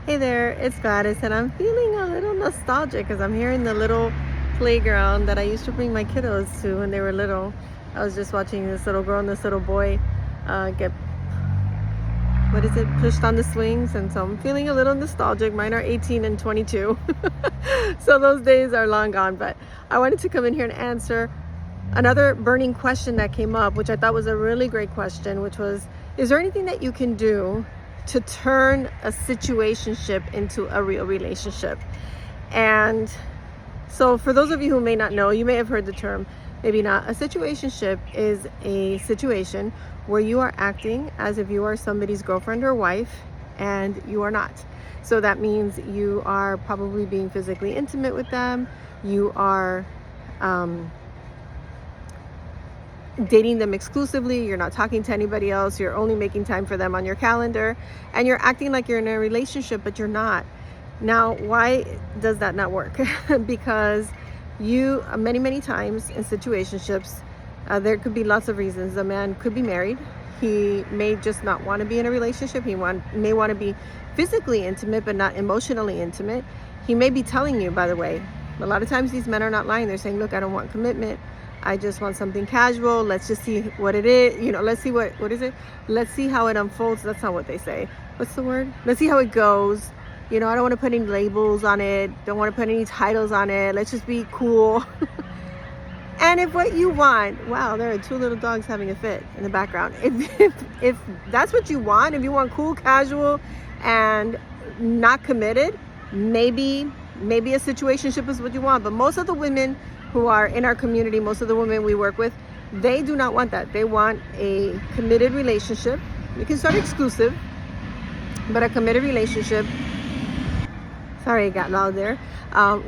Hey there, it's Gladys, and I'm feeling a little nostalgic because I'm here in the little playground that I used to bring my kiddos to when they were little. I was just watching this little girl and this little boy get, pushed on the swings, and so I'm feeling a little nostalgic. Mine are 18 and 22, so those days are long gone, but I wanted to come in here and answer another burning question that came up, which I thought was a really great question, which was, is there anything that you can do to turn a situationship into a real relationship? And so for those of you who may not know, you may have heard the term, maybe not. A situationship is a situation where you are acting as if you are somebody's girlfriend or wife, and you are not. So that means you are probably being physically intimate with them. You are dating them exclusively. You're not talking to anybody else. You're only making time for them on your calendar, and you're acting like you're in a relationship, but you're not. Now, why does that not work? Because you, many times in situationships, there could be lots of reasons. The man could be married. He may just not want to be in a relationship. May want to be physically intimate, but not emotionally intimate. He may be telling you, by the way, a lot of times these men are not lying. They're saying, look, I don't want commitment. I just want something casual. Let's just see what it is. Let's see what is it? Let's see how it unfolds. That's not what they say. What's the word? Let's see how it goes. I don't want to put any labels on it. Don't want to put any titles on it. Let's just be cool. And if what you want, wow, there are two little dogs having a fit in the background. If that's what you want, if you want cool, casual, and not committed, maybe a situationship is what you want. But most of the women who are in our community, most of the women we work with, they do not want that. They want a committed relationship. You can start exclusive, but a committed relationship, sorry, it got loud there,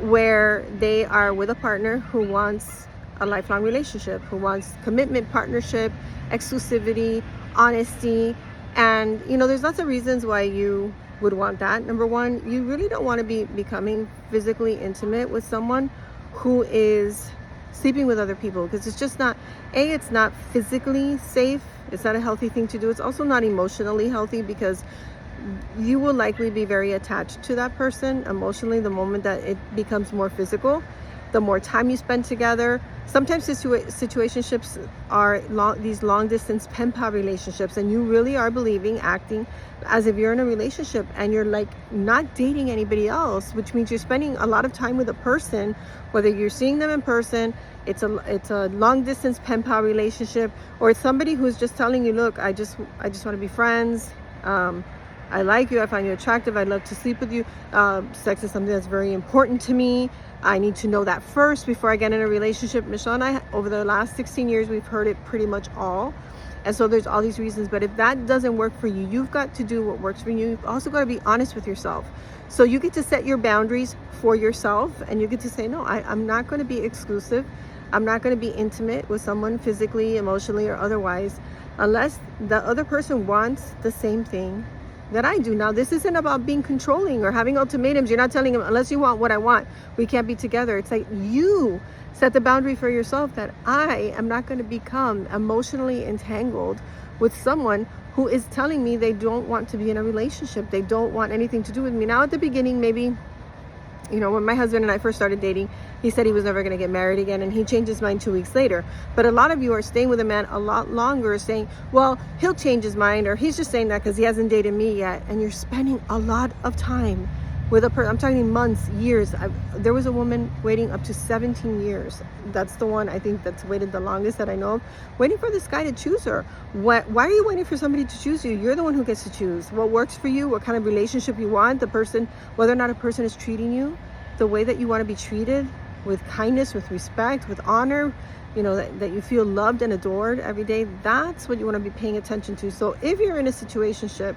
where they are with a partner who wants a lifelong relationship, who wants commitment, partnership, exclusivity, honesty. And there's lots of reasons why you would want that. Number one, you really don't want to be becoming physically intimate with someone who is sleeping with other people, because it's just not, it's not physically safe. It's not a healthy thing to do. It's also not emotionally healthy, because you will likely be very attached to that person emotionally the moment that it becomes more physical. The more time you spend together. Sometimes situationships are these long distance pen pal relationships, and you really are acting as if you're in a relationship, and you're like not dating anybody else, which means you're spending a lot of time with a person, whether you're seeing them in person, it's a long distance pen pal relationship, or it's somebody who's just telling you, look, I just want to be friends. I like you. I find you attractive. I'd love to sleep with you. Sex is something that's very important to me. I need to know that first before I get in a relationship. Michelle and I, over the last 16 years, we've heard it pretty much all. And so there's all these reasons. But if that doesn't work for you, you've got to do what works for you. You've also got to be honest with yourself. So you get to set your boundaries for yourself, and you get to say, no, I'm not going to be exclusive. I'm not going to be intimate with someone physically, emotionally, or otherwise, unless the other person wants the same thing that I do. Now, this isn't about being controlling or having ultimatums. You're not telling them, unless you want what I want, we can't be together. It's like you set the boundary for yourself that I am not going to become emotionally entangled with someone who is telling me they don't want to be in a relationship. They don't want anything to do with me. Now, at the beginning, maybe, when my husband and I first started dating, he said he was never going to get married again, and he changed his mind 2 weeks later. But a lot of you are staying with a man a lot longer, saying, well, he'll change his mind, or he's just saying that because he hasn't dated me yet. And you're spending a lot of time with a person. I'm talking months, years. There was a woman waiting up to 17 years. That's the one I think that's waited the longest that I know of, waiting for this guy to choose her. Why are you waiting for somebody to choose you? You're the one who gets to choose what works for you, what kind of relationship you want, the person, whether or not a person is treating you the way that you want to be treated, with kindness, with respect, with honor, that you feel loved and adored every day. That's what you want to be paying attention to. So if you're in a situationship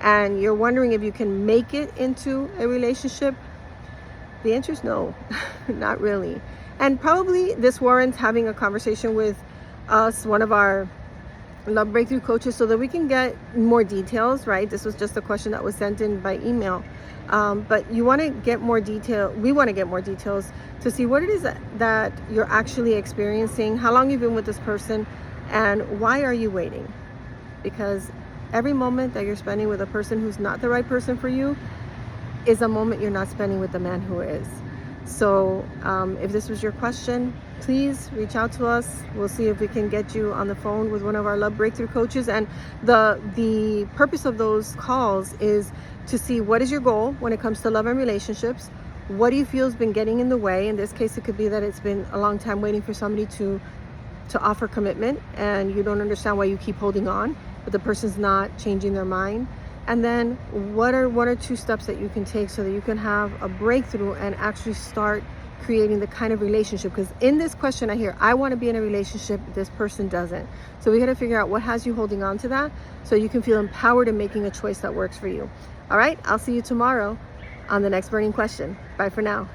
and you're wondering if you can make it into a relationship, the answer is no, not really. And probably this warrants having a conversation with us, one of our love breakthrough coaches, so that we can get more details, right? This was just a question that was sent in by email. But you want to get more detail. We want to get more details to see what it is that you're actually experiencing, how long you've been with this person, and why are you waiting? Because every moment that you're spending with a person who's not the right person for you is a moment you're not spending with the man who is. So if this was your question, please reach out to us. We'll see if we can get you on the phone with one of our love breakthrough coaches. And the purpose of those calls is to see what is your goal when it comes to love and relationships. What do you feel has been getting in the way? In this case, it could be that it's been a long time waiting for somebody to offer commitment, and you don't understand why you keep holding on, but the person's not changing their mind. And then what are 1 or 2 steps that you can take so that you can have a breakthrough and actually start creating the kind of relationship? Because in this question I hear, I want to be in a relationship, this person doesn't. So we got to figure out what has you holding on to that so you can feel empowered in making a choice that works for you. All right, I'll see you tomorrow on the next burning question. Bye for now.